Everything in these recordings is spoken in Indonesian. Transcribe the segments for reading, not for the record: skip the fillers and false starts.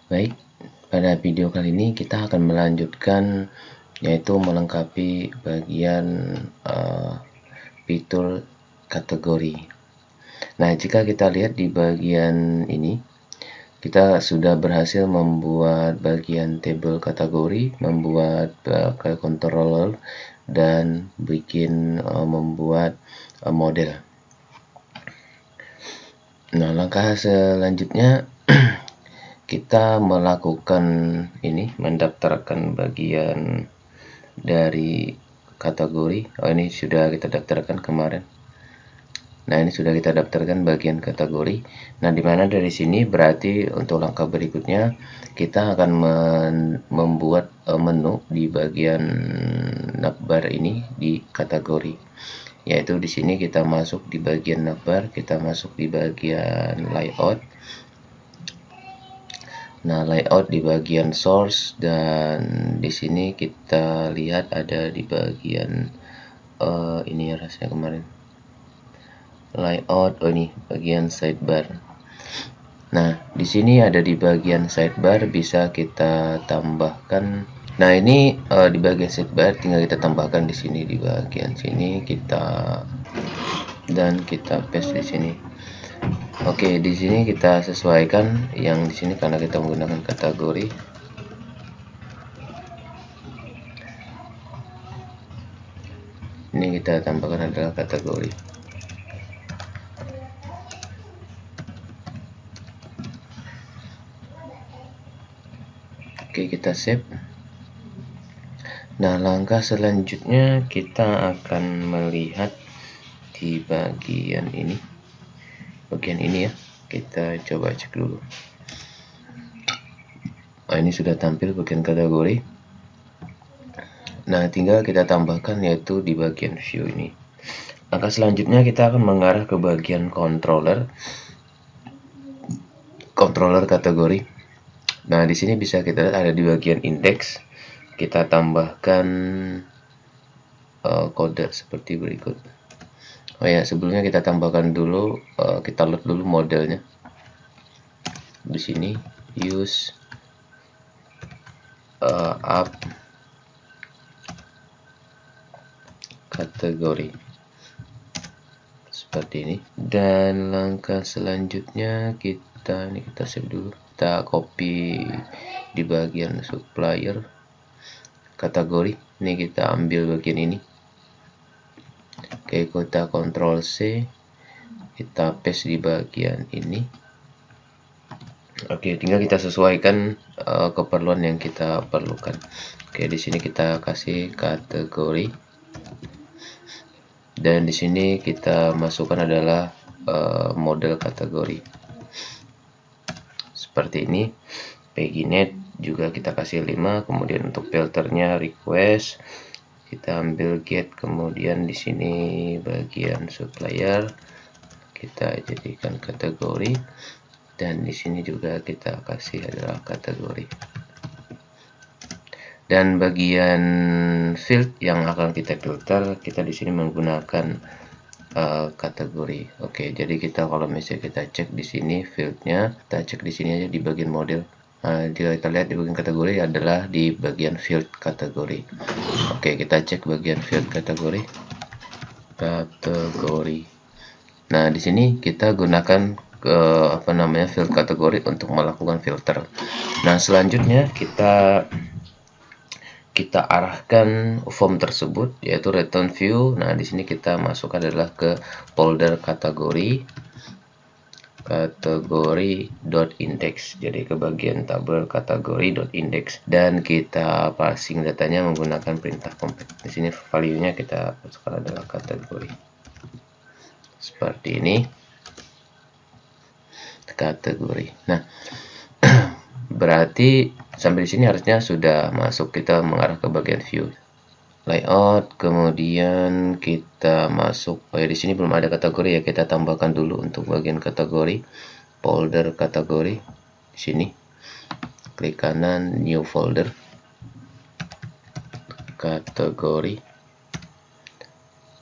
Baik, pada video kali ini kita akan melanjutkan, yaitu melengkapi bagian fitur kategori. Nah, jika kita lihat di bagian ini, kita sudah berhasil membuat bagian table kategori, membuat controller, dan membuat model. Nah, langkah selanjutnya kita melakukan mendaftarkan bagian dari kategori. Ini sudah kita daftarkan kemarin. Nah, ini sudah kita daftarkan bagian kategori. Nah, dimana dari sini berarti untuk langkah berikutnya kita akan membuat menu di bagian navbar ini di kategori. Yaitu di sini kita masuk di bagian navbar, kita masuk di bagian layout. Nah, layout di bagian source, dan di sini kita lihat ada di bagian ini ya, rasanya kemarin layout. Ini bagian sidebar. Nah, di sini ada di bagian sidebar bisa kita tambahkan. Nah, ini di bagian sidebar tinggal kita tambahkan di sini, di bagian sini kita paste di sini. Oke, di sini kita sesuaikan yang di sini karena kita menggunakan kategori. Ini kita tambahkan adalah kategori. Oke, kita save. Nah, langkah selanjutnya kita akan melihat di bagian ini. Bagian ini ya, kita coba cek dulu. Nah, ini sudah tampil bagian kategori. Nah, tinggal kita tambahkan yaitu di bagian view ini. Langkah selanjutnya kita akan mengarah ke bagian controller kategori. Nah, di sini bisa kita lihat ada di bagian index. Kita tambahkan kode seperti berikut. Oh ya, sebelumnya kita tambahkan dulu, kita load dulu modelnya. Di sini use up kategori seperti ini. Dan langkah selanjutnya kita save dulu. Kita copy di bagian supplier kategori. Ini kita ambil bagian ini. Oke, kita Ctrl C, kita paste di bagian ini. Oke, tinggal kita sesuaikan keperluan yang kita perlukan. Oke, di sini kita kasih kategori, dan di sini kita masukkan adalah model kategori seperti ini. PGNet juga kita kasih 5. Kemudian untuk filternya request, kita ambil get. Kemudian di sini bagian supplier kita jadikan kategori, dan di sini juga kita kasih adalah kategori. Dan bagian field yang akan kita filter, kita di sini menggunakan kategori. Oke, jadi kita kalau misalnya kita cek di sini fieldnya, kita cek di sini aja di bagian model. Jika kita lihat di bagian kategori adalah di bagian field kategori. Oke, kita cek bagian field kategori. Nah, di sini kita gunakan field kategori untuk melakukan filter. Nah, selanjutnya kita arahkan form tersebut, yaitu return view. Nah, di sini kita masuk adalah ke folder kategori.index. Jadi ke bagian tabel kategori.index, dan kita parsing datanya menggunakan perintah compare. Di sini value-nya kita masukkan adalah kategori. Seperti ini. Kategori. Nah, berarti sampai di sini harusnya sudah masuk. Kita mengarah ke bagian view, layout, kemudian kita masuk. Oh ya, di sini belum ada kategori ya, kita tambahkan dulu untuk bagian kategori, folder kategori. Di sini klik kanan, new folder, kategori.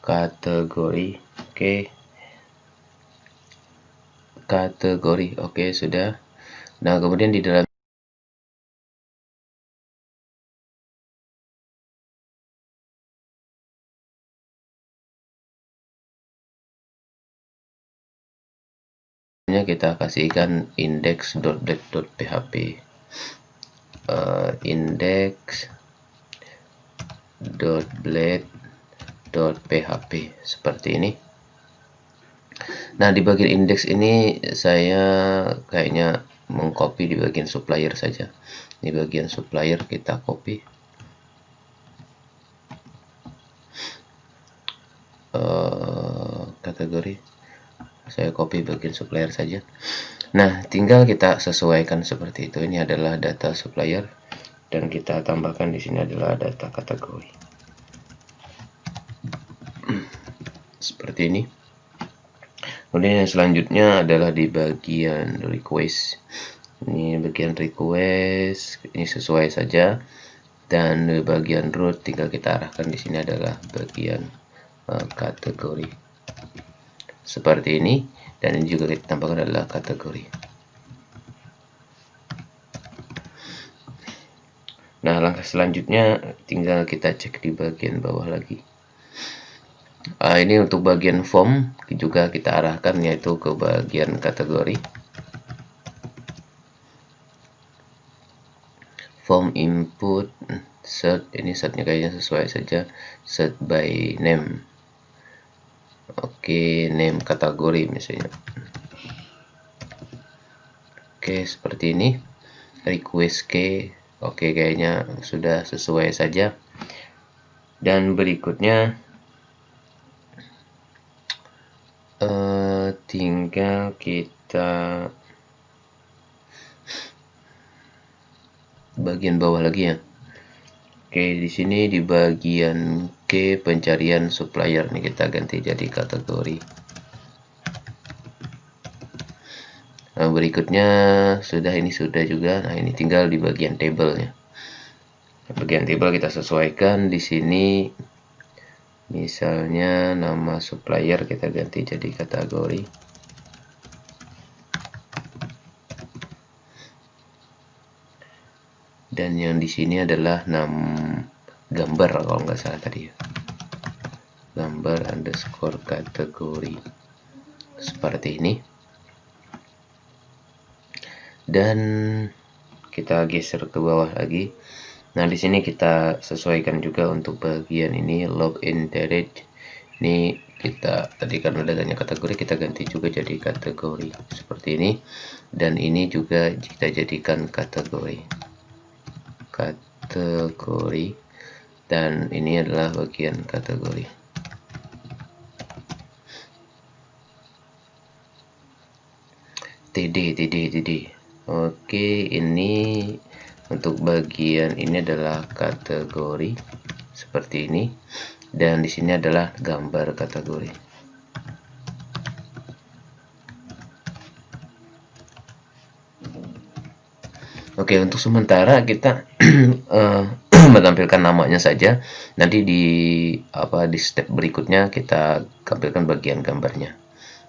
Oke, kategori. Oke, sudah. Nah, kemudian di dalam kita kasihkan index.blade.php, index.blade.php seperti ini. Nah, di bagian index ini saya kayaknya mengcopy di bagian supplier saja. Di bagian supplier kita copy. Kategori saya copy bagian supplier saja. Nah, tinggal kita sesuaikan seperti itu. Ini adalah data supplier dan kita tambahkan di sini adalah data kategori. Seperti ini. Kemudian yang selanjutnya adalah di bagian request. Ini bagian request, ini sesuai saja. Dan di bagian root tinggal kita arahkan di sini adalah bagian kategori. Seperti ini, dan ini juga kita tambahkan adalah kategori. Nah, langkah selanjutnya tinggal kita cek di bagian bawah lagi. Ini untuk bagian form juga kita arahkan yaitu ke bagian kategori. Form input set, ini setnya kayaknya sesuai saja, set by name. Oke, name kategori misalnya. Oke, seperti ini. Request key, oke, kayaknya sudah sesuai saja. Dan berikutnya tinggal kita bagian bawah lagi ya. Oke, di sini di bagian ke pencarian supplier nih kita ganti jadi kategori. Nah, berikutnya ini sudah juga. Nah, ini tinggal di bagian tabelnya. Bagian table kita sesuaikan di sini. Misalnya nama supplier kita ganti jadi kategori. Dan yang di sini adalah gambar kalau nggak salah tadi ya. Gambar underscore kategori. Seperti ini. Dan kita geser ke bawah lagi. Nah, di sini kita sesuaikan juga untuk bagian ini login direct. Ini kita tadi kan udah ganti kategori, kita ganti juga jadi kategori seperti ini. Dan ini juga kita jadikan kategori. Dan ini adalah bagian kategori. TD. Oke, ini untuk bagian ini adalah kategori seperti ini, dan di sini adalah gambar kategori. Oke, untuk sementara kita menampilkan namanya saja. Nanti di step berikutnya kita tampilkan bagian gambarnya.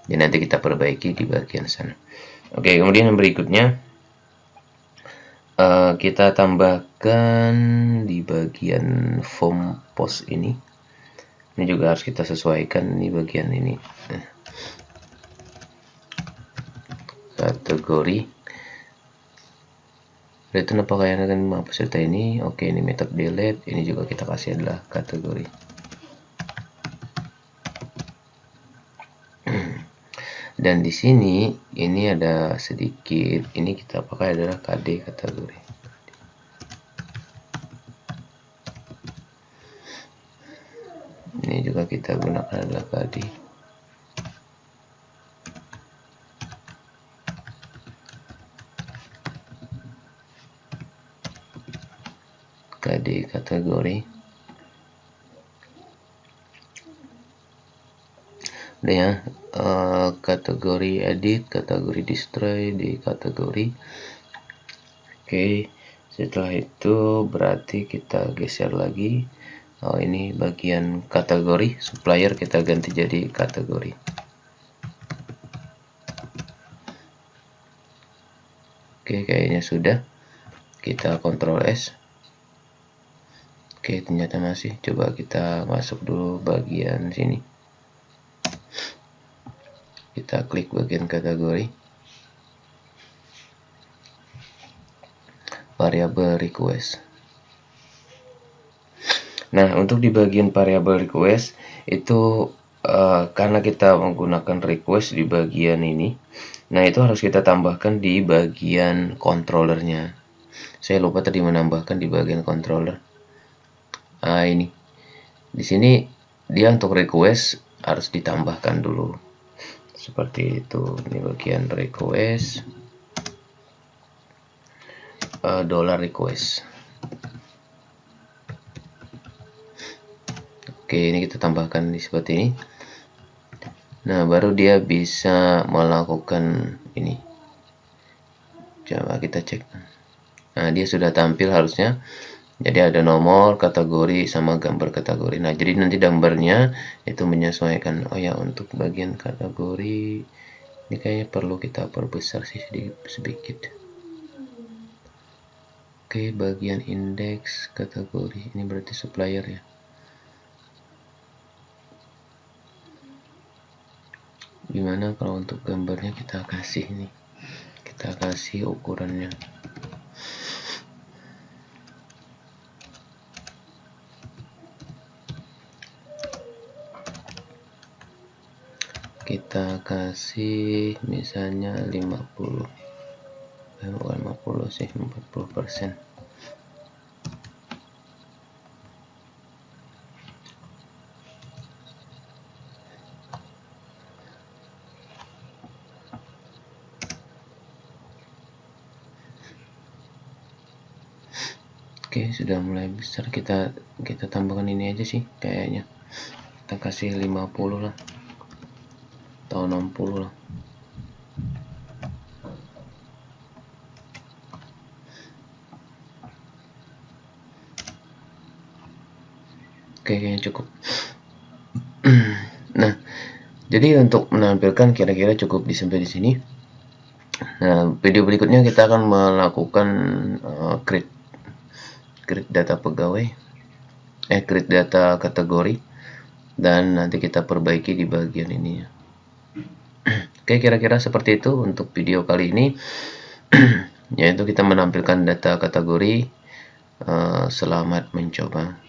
Dan nanti kita perbaiki di bagian sana. Oke, kemudian yang berikutnya kita tambahkan di bagian form post ini. Ini juga harus kita sesuaikan di bagian ini. Kategori. Return apakah yang akan peserta ini? Oke, ini method delete. Ini juga kita kasih adalah kategori. Dan di sini ini ada sedikit, ini kita pakai adalah KD kategori. Ini juga kita gunakan adalah KD. KD kategori. Udah ya, kategori edit, kategori destroy di kategori. Oke, setelah itu berarti kita geser lagi. Oh, ini bagian kategori supplier kita ganti jadi kategori. Oke, kayaknya sudah. Kita Ctrl S. Oke, ternyata masih. Coba kita masuk dulu bagian sini. Kita klik bagian kategori. variabel request. Nah, untuk di bagian variabel request itu karena kita menggunakan request di bagian ini, nah itu harus kita tambahkan di bagian controllernya. Saya lupa tadi menambahkan di bagian controller. Ini di sini dia untuk request harus ditambahkan dulu seperti itu. Ini bagian request, $request. Oke, ini kita tambahkan di seperti ini. Nah, baru dia bisa melakukan ini. Coba kita cek. Nah, dia sudah tampil harusnya. Jadi ada nomor, kategori, sama gambar kategori. Nah, jadi nanti gambarnya itu menyesuaikan. Oh ya, untuk bagian kategori ini kayaknya perlu kita perbesar sih sedikit. Oke, bagian indeks kategori. Ini berarti supplier ya. Gimana kalau untuk gambarnya kita kasih nih, kita kasih ukurannya. Kita kasih misalnya 50, bukan 50 sih, 40%. Oke, sudah mulai besar. Kita tambahkan ini aja sih kayaknya. Kita kasih 50 lah atau 60 lah. Oke, kayaknya cukup. Nah, jadi untuk menampilkan kira-kira cukup sampai di sini. Nah, video berikutnya kita akan melakukan create data pegawai, create data kategori, dan nanti kita perbaiki di bagian ini. Oke, kira-kira seperti itu untuk video kali ini. Yaitu kita menampilkan data kategori. Selamat mencoba.